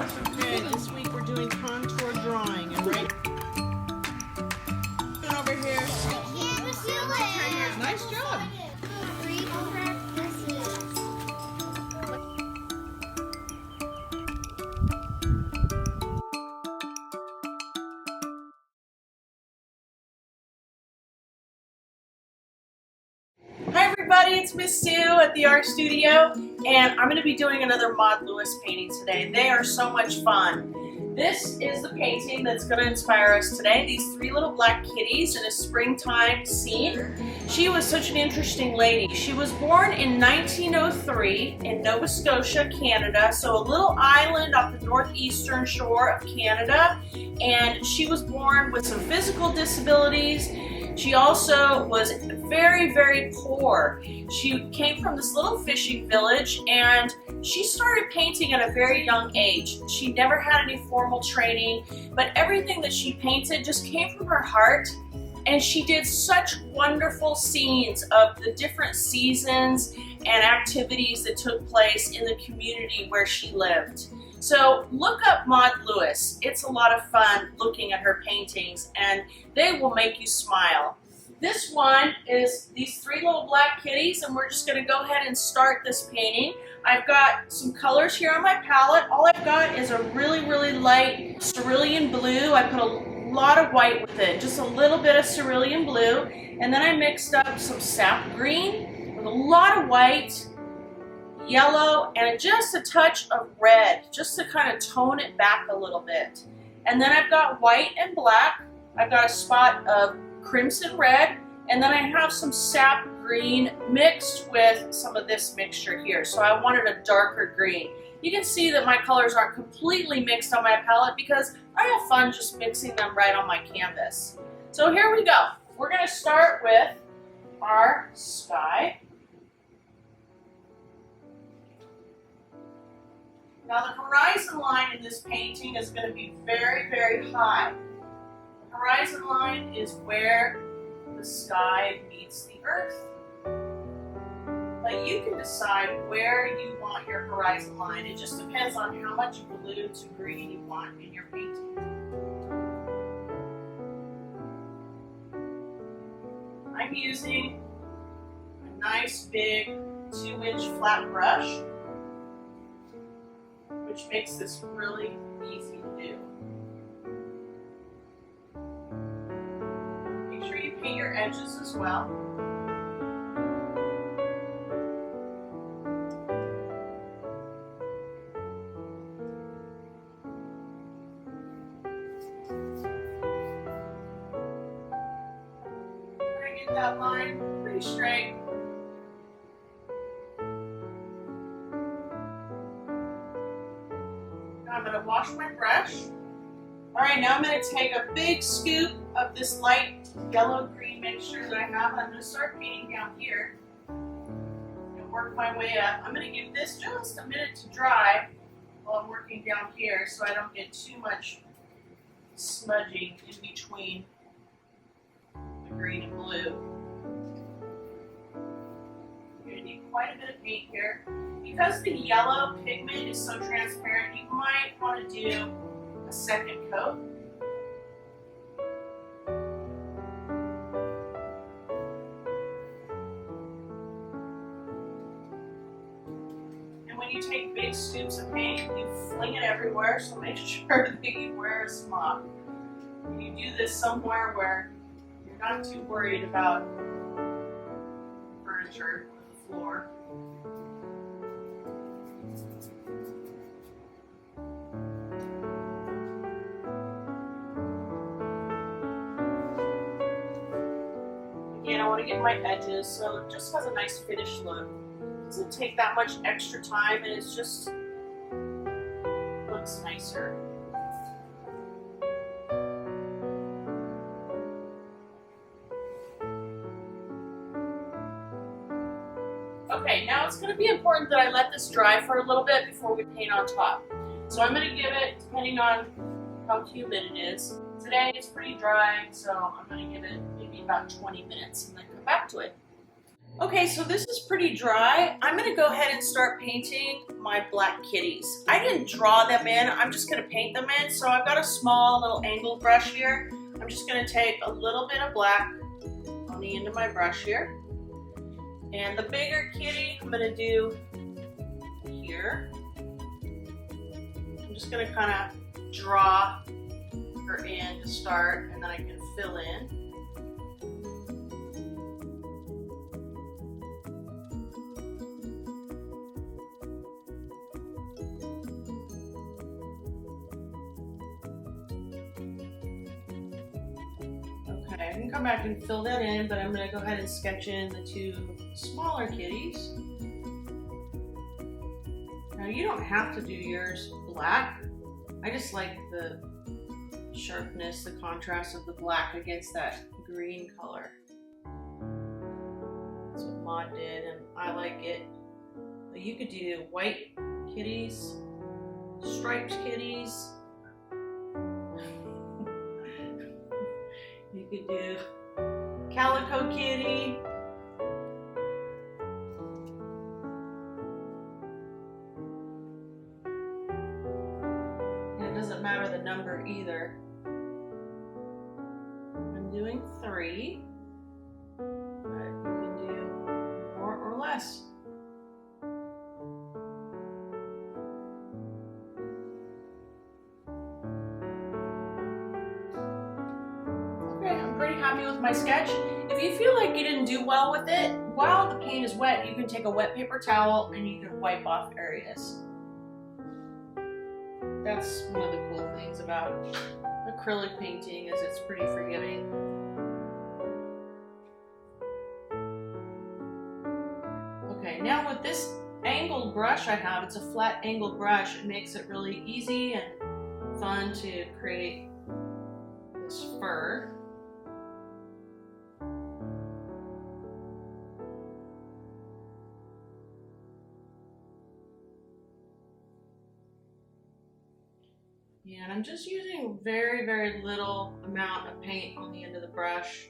Okay, this week we're doing contour drawing, and right over here. Nice job. Hi everybody, it's Miss Sue at the art studio, and I'm going to be doing another Maud Lewis painting today. They are so much fun. This is the painting that's going to inspire us today. These three little black kitties in a springtime scene. She was such an interesting lady. She was born in 1903 in Nova Scotia, Canada, so a little island off the northeastern shore of Canada, and she was born with some physical disabilities. She also was very, very poor. She came from this little fishing village, and she started painting at a very young age. She never had any formal training, but everything that she painted just came from her heart, and she did such wonderful scenes of the different seasons and activities that took place in the community where she lived. So look up Maud Lewis. It's a lot of fun looking at her paintings, and they will make you smile. This one is these three little black kitties, and we're just going to go ahead and start this painting. I've got some colors here on my palette. All I've got is a really, really light cerulean blue. I put a lot of white with it, just a little bit of cerulean blue, and then I mixed up some sap green with a lot of white, yellow, and just a touch of red, just to kind of tone it back a little bit. And then I've got white and black. I've got a spot of crimson red, and then I have some sap green mixed with some of this mixture here. So I wanted a darker green. You can see that my colors aren't completely mixed on my palette because I have fun just mixing them right on my canvas. So here we go. We're going to start with our sky. Now the horizon line in this painting is going to be very, very high. The horizon line is where the sky meets the earth. But you can decide where you want your horizon line. It just depends on how much blue to green you want in your painting. I'm using a nice big 2-inch flat brush, which makes this really easy to do. Make sure you paint your edges as well. Try to get that line pretty straight. I'm going to wash my brush. Alright, now I'm going to take a big scoop of this light yellow-green mixture that I have. I'm going to start painting down here and work my way up. I'm going to give this just a minute to dry while I'm working down here so I don't get too much smudging in between the green and blue. You're going to need quite a bit of paint here. Because the yellow pigment is so transparent, you might want to do a second coat. And when you take big scoops of paint, you fling it everywhere, so make sure that you wear a smock. You do this somewhere where you're not too worried about furniture or the floor. Again, I want to get my edges so it just has a nice finished look. It doesn't take that much extra time, and it's just looks nicer. Okay, now it's going to be important that I let this dry for a little bit before we paint on top. So I'm going to give it, depending on how humid it is. Today it's pretty dry, so I'm going to give it maybe about 20 minutes and then come back to it. Okay, so this is pretty dry. I'm gonna go ahead and start painting my black kitties. I didn't draw them in, I'm just gonna paint them in. So I've got a small little angled brush here. I'm just gonna take a little bit of black on the end of my brush here. And the bigger kitty, I'm gonna do here. I'm just gonna kind of draw her in to start, and then I can fill in. Okay, I can come back and fill that in, but I'm gonna go ahead and sketch in the two smaller kitties. Now you don't have to do yours black. I just like the sharpness, the contrast of the black against that green color. That's what Maud did, and I like it. But you could do white kitties, striped kitties. You could do calico kitty. And it doesn't matter the number either. I'm doing 3, but you can do more or less. Pretty happy with my sketch. If you feel like you didn't do well with it, while the paint is wet, you can take a wet paper towel and you can wipe off areas. That's one of the cool things about acrylic painting, is it's pretty forgiving. Okay, now with this angled brush I have, it's a flat angled brush, it makes it really easy and fun to create this fur. And I'm just using very, very little amount of paint on the end of the brush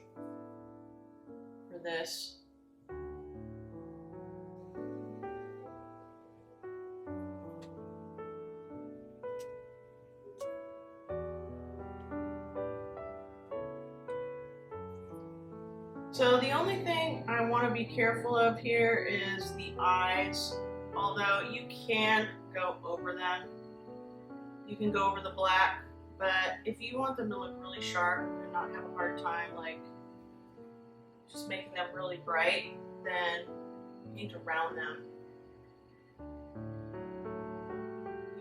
for this. So the only thing I want to be careful of here is the eyes, although you can go over them. You can go over the black, but if you want them to look really sharp and not have a hard time like just making them really bright, then paint around them.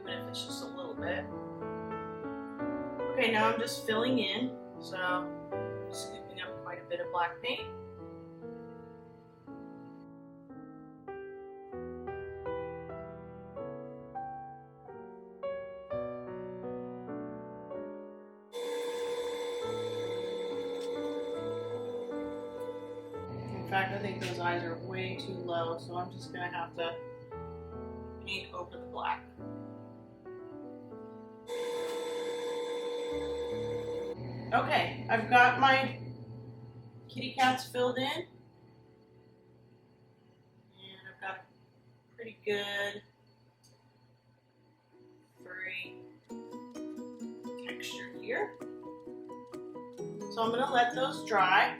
Even if it's just a little bit. Okay, now I'm just filling in, so scooping up quite a bit of black paint. In fact, I think those eyes are way too low, so I'm just going to have to paint over the black. Okay, I've got my kitty cats filled in, and I've got a pretty good furry texture here. So I'm going to let those dry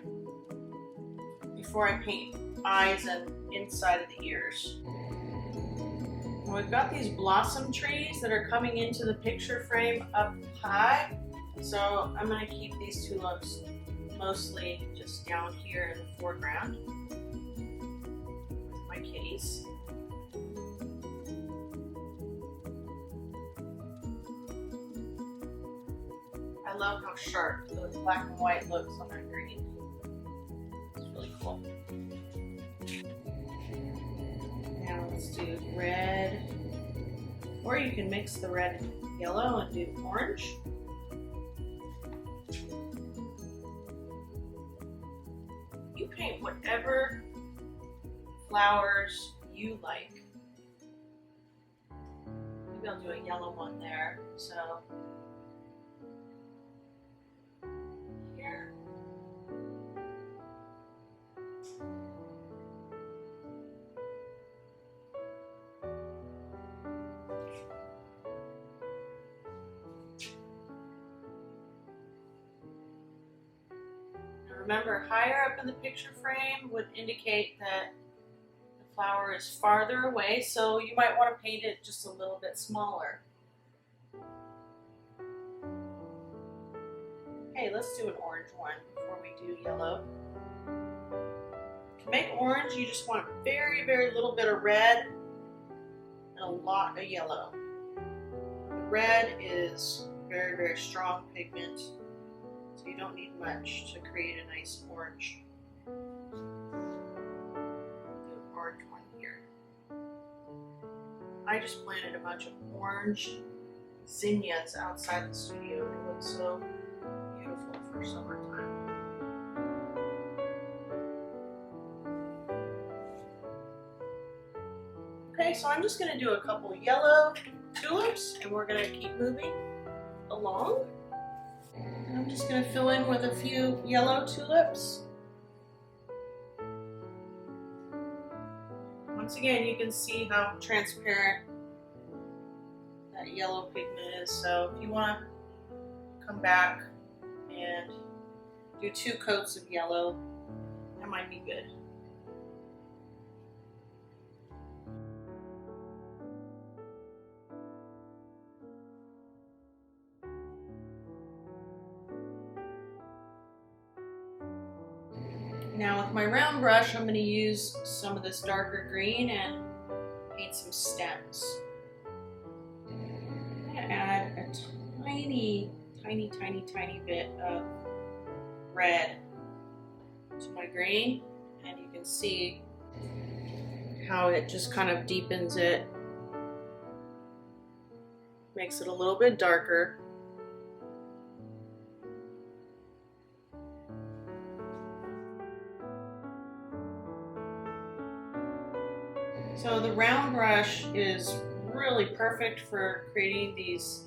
before I paint eyes and inside of the ears. And we've got these blossom trees that are coming into the picture frame up high, so I'm going to keep these tulips mostly just down here in the foreground with my kitties. I love how sharp the black and white looks on that green. Really cool. Now let's do red, or you can mix the red and yellow and do orange. You paint whatever flowers you like. Maybe I'll do a yellow one there. So here. Remember, higher up in the picture frame would indicate that the flower is farther away, so you might want to paint it just a little bit smaller. Okay, let's do an orange one before we do yellow. To make orange, you just want a very, very little bit of red and a lot of yellow. The red is very, very strong pigment, so you don't need much to create a nice orange. Do an orange one here. I just planted a bunch of orange zinnias outside the studio. They look so beautiful for summertime. Okay, so I'm just going to do a couple yellow tulips and we're going to keep moving along. And I'm just going to fill in with a few yellow tulips. Once again, you can see how transparent that yellow pigment is. So if you want to come back and do 2 coats of yellow, that might be good. Now with my round brush, I'm going to use some of this darker green and paint some stems. I'm going to add a tiny bit of red to my green, and you can see how it just kind of deepens it, makes it a little bit darker. So the round brush is really perfect for creating these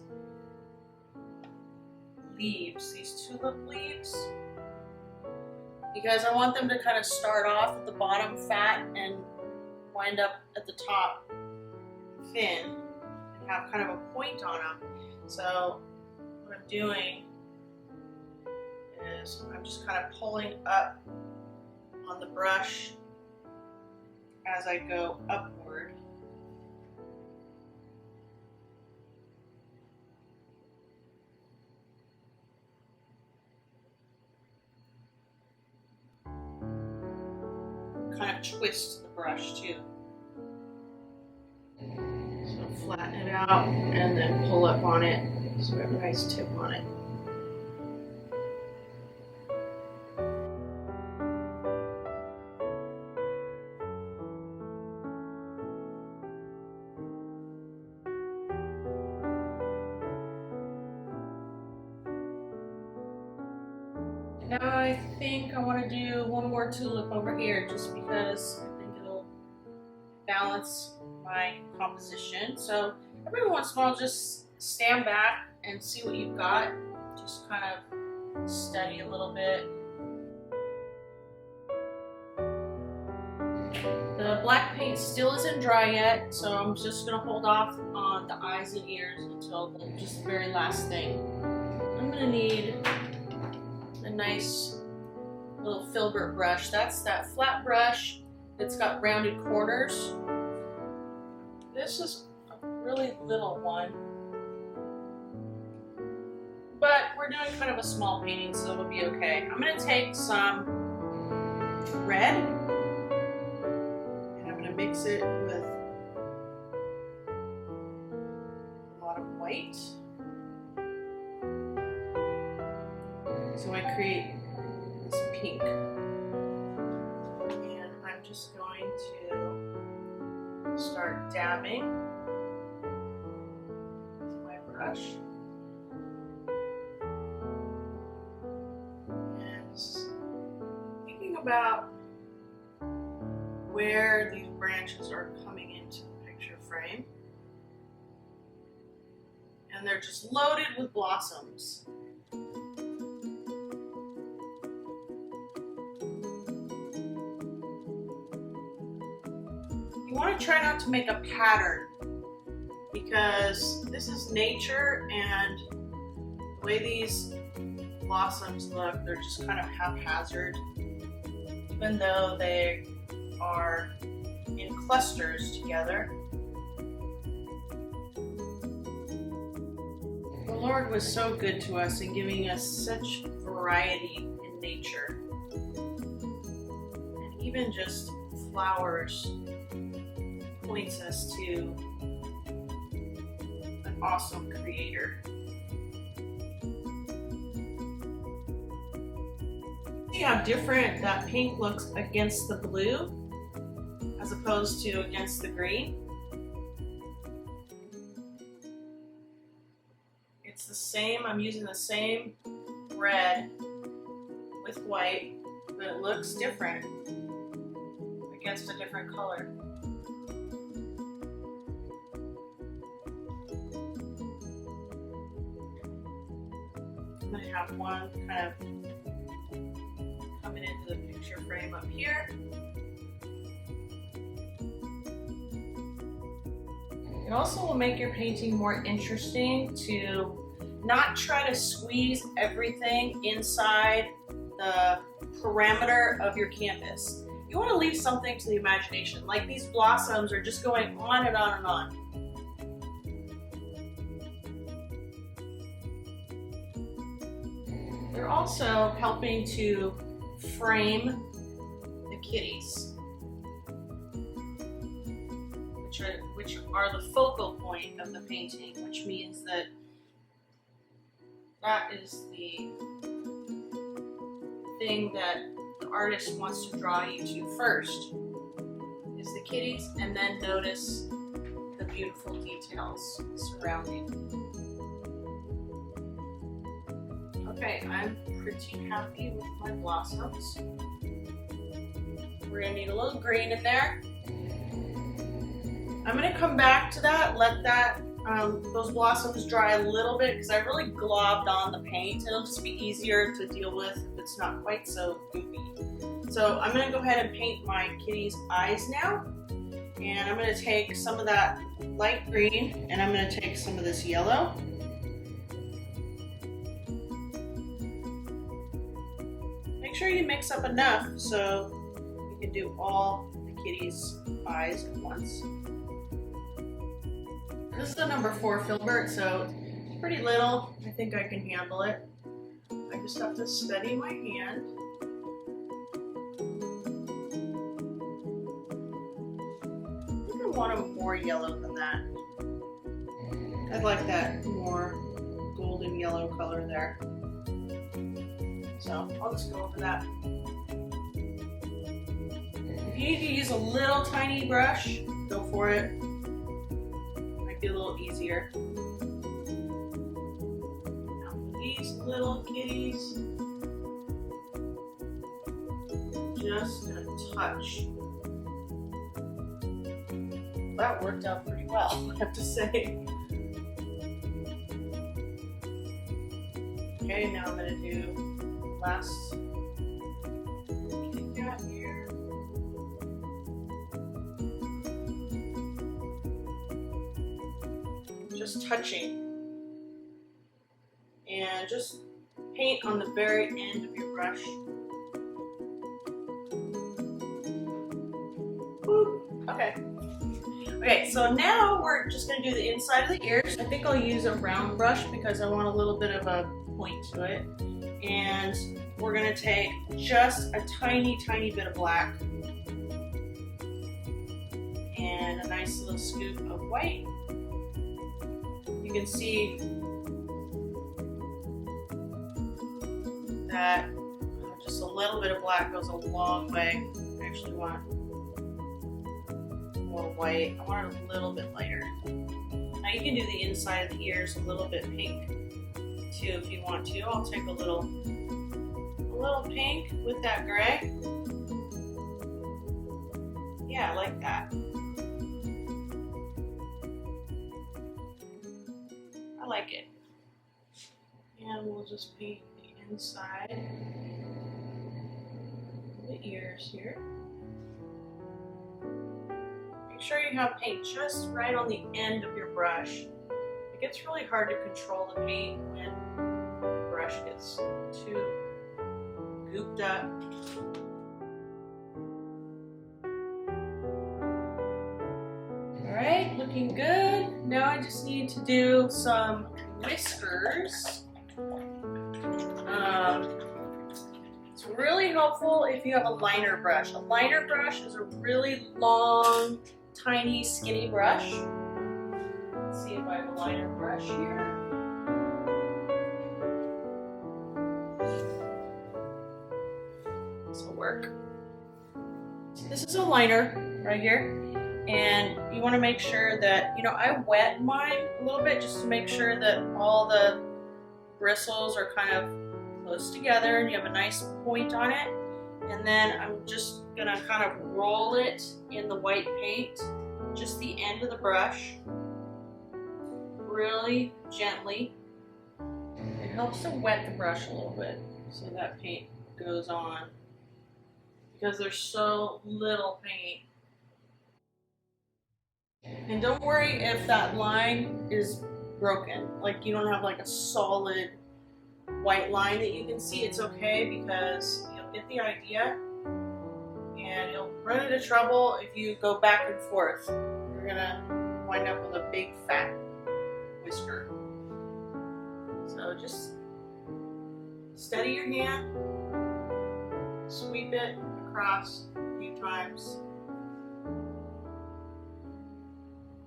leaves, these tulip leaves, because I want them to kind of start off at the bottom fat and wind up at the top thin and have kind of a point on them. So what I'm doing is I'm just kind of pulling up on the brush as I go upward. Kind of twist the brush too. So flatten it out and then pull up on it so we have a nice tip on it. Now I think I want to do one more tulip over here just because I think it'll balance my composition. So every once in a while just stand back and see what you've got. Just kind of study a little bit. The black paint still isn't dry yet, so I'm just going to hold off on the eyes and ears until just the very last thing. I'm going to need a nice little filbert brush. That's that flat brush that's got rounded corners. This is a really little one, but we're doing kind of a small painting, so it'll be okay. I'm going to take some red and I'm going to mix it with a lot of white. So I create this pink, and I'm just going to start dabbing with my brush and thinking about where these branches are coming into the picture frame, and they're just loaded with blossoms. You want to try not to make a pattern because this is nature, and the way these blossoms look, they're just kind of haphazard, even though they are in clusters together. The Lord was so good to us in giving us such variety in nature. And even just flowers points us to an awesome creator. See how different that pink looks against the blue as opposed to against the green? It's the same, I'm using the same red with white, but it looks different against a different color. I'm going to have one kind of coming into the picture frame up here. It also will make your painting more interesting to not try to squeeze everything inside the parameter of your canvas. You want to leave something to the imagination, like these blossoms are just going on and on and on. They're also helping to frame the kitties, which are the focal point of the painting, which means that is the thing that the artist wants to draw you to first, is the kitties, and then notice the beautiful details surrounding. Okay, I'm pretty happy with my blossoms. We're gonna need a little green in there. I'm gonna come back to that, let that those blossoms dry a little bit because I really globbed on the paint. It'll just be easier to deal with if it's not quite so goopy. So I'm gonna go ahead and paint my kitty's eyes now. And I'm gonna take some of that light green and I'm gonna take some of this yellow. Make sure you mix up enough so you can do all the kitty's eyes at once. This is the number 4 filbert, so it's pretty little. I think I can handle it. I just have to steady my hand. I think I want them more yellow than that. I'd like that more golden yellow color there. So I'll just go over that. If you need to use a little tiny brush, go for it. Be a little easier. Now these little kitties, just a touch. That worked out pretty well, I have to say. Okay, now I'm going to do last kitty cat here. Just touching, and just paint on the very end of your brush. Okay, so now we're just going to do the inside of the ears. I think I'll use a round brush because I want a little bit of a point to it. And we're going to take just a tiny bit of black and a nice little scoop of white. You can see that just a little bit of black goes a long way. I actually want more white. I want it a little bit lighter. Now you can do the inside of the ears a little bit pink too if you want to. I'll take a little pink with that gray. Yeah, I like that. I like it. And we'll just paint the inside of the ears here. Make sure you have paint just right on the end of your brush. It gets really hard to control the paint when the brush brush gets too gooped up. Alright, looking good. Now I just need to do some whiskers. It's really helpful if you have a liner brush. A liner brush is a really long, tiny, skinny brush. Let's see if I have a liner brush here. This will work. So this is a liner right here. And you want to make sure that, I wet mine a little bit just to make sure that all the bristles are kind of close together and you have a nice point on it. And then I'm just going to kind of roll it in the white paint, just the end of the brush, really gently. It helps to wet the brush a little bit so that paint goes on, because there's so little paint. And don't worry if that line is broken, like you don't have like a solid white line that you can see. It's okay, because you'll get the idea and you'll run into trouble if you go back and forth. You're gonna wind up with a big fat whisker. So just steady your hand, sweep it across a few times,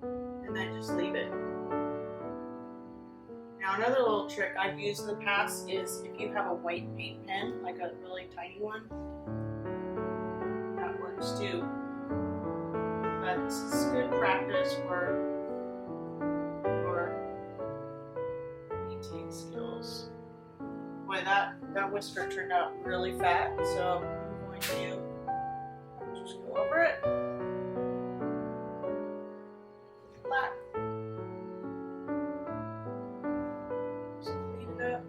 and then just leave it. Now another little trick I've used in the past is if you have a white paint pen, like a really tiny one, that works too. But this is good practice for painting skills. Boy, that whisker turned out really fat, so I'm going to just go over it. Black. Just clean it up.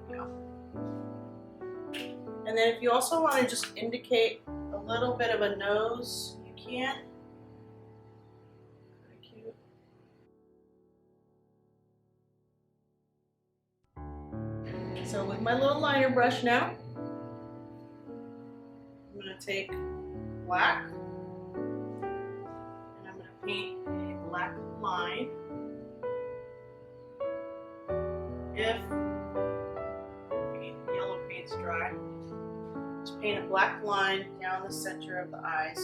There we go. And then if you also want to just indicate a little bit of a nose, you can. So with my little liner brush now, I'm going to take black and I'm going to paint a black line. If yellow paint's dry, just paint a black line down the center of the eyes.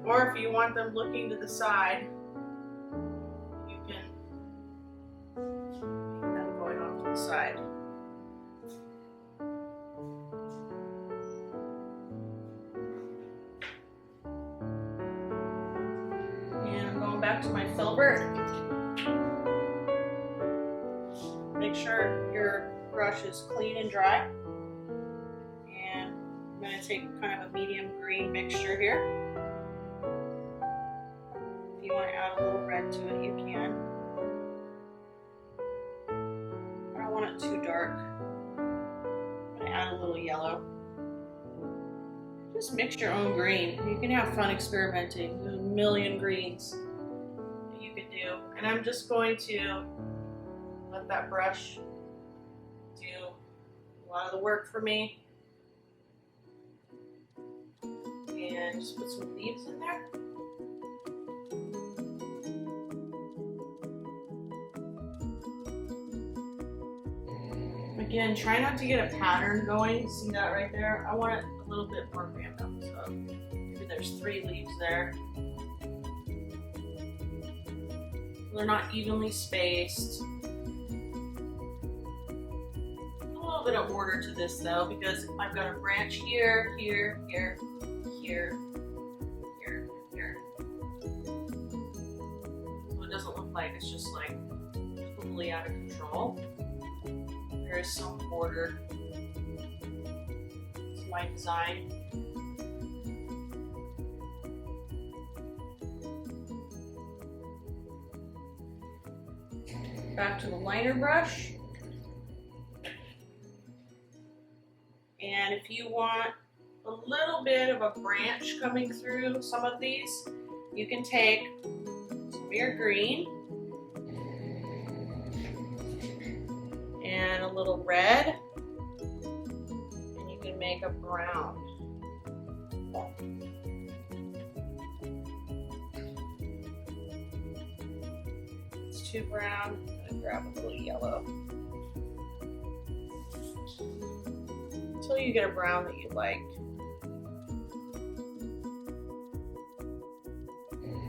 Or if you want them looking to the side, you can paint them going off to the side. And I'm going back to my filbert. Make sure your brush is clean and dry. And I'm going to take kind of a medium green mixture here. If you want to add a little red to it, you can. I don't want it too dark. I'm going to add a little yellow. Just mix your own green. You can have fun experimenting. There's a million greens that you can do. And I'm just going to let that brush do a lot of the work for me. And just put some leaves in there. Again, try not to get a pattern going. See that right there? I want it a little bit more random. So maybe there's 3 leaves there. They're not evenly spaced. A little bit of order to this though, because I've got a branch here, here, here, here, here, here. So it doesn't look like it's just like totally out of control. There is some order to my design. Back to the liner brush. And if you want a little bit of a branch coming through some of these, you can take your green. And a little red. And you can make a brown. It's too brown. I'm gonna grab a little yellow. Until you get a brown that you like.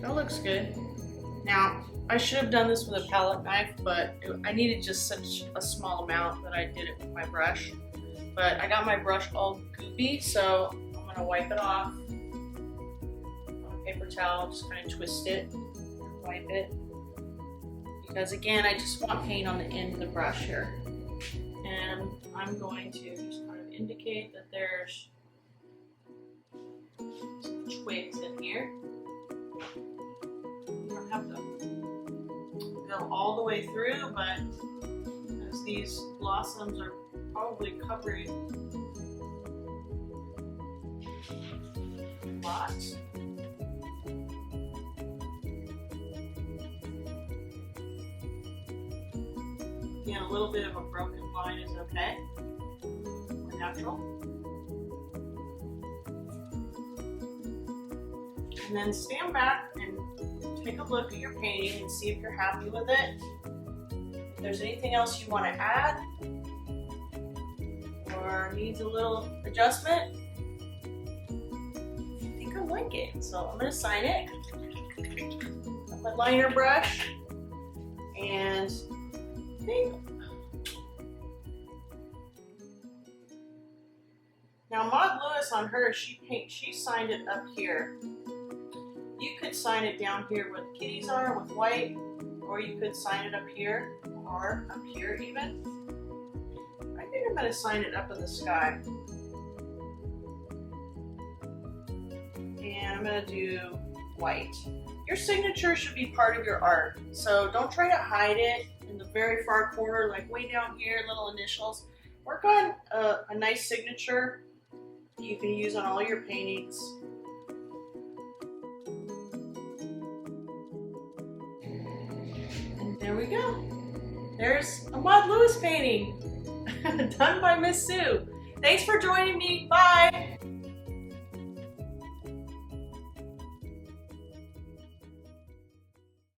That looks good. Now, I should have done this with a palette knife, but I needed just such a small amount that I did it with my brush. But I got my brush all goopy, so I'm gonna wipe it off on a paper towel, just kind of twist it, wipe it. Because again, I just want paint on the end of the brush here. And I'm going to just kind of indicate that there's some twigs in here. You don't have to go all the way through, but as these blossoms are probably covering lots. Again, a little bit of a broken line is okay. More natural. And then stand back and take a look at your painting and see if you're happy with it. If there's anything else you want to add or needs a little adjustment, I think I like it. So I'm going to sign it with my liner brush and I think. Now Maud Lewis on her, she signed it up here. You could sign it down here where the kitties are with white, or you could sign it up here, or up here even. I think I'm going to sign it up in the sky. And I'm going to do white. Your signature should be part of your art, so don't try to hide it in the very far corner, like way down here, little initials. Work on a nice signature that you can use on all your paintings. There we go. There's a Maud Lewis painting done by Miss Sue. Thanks for joining me. Bye.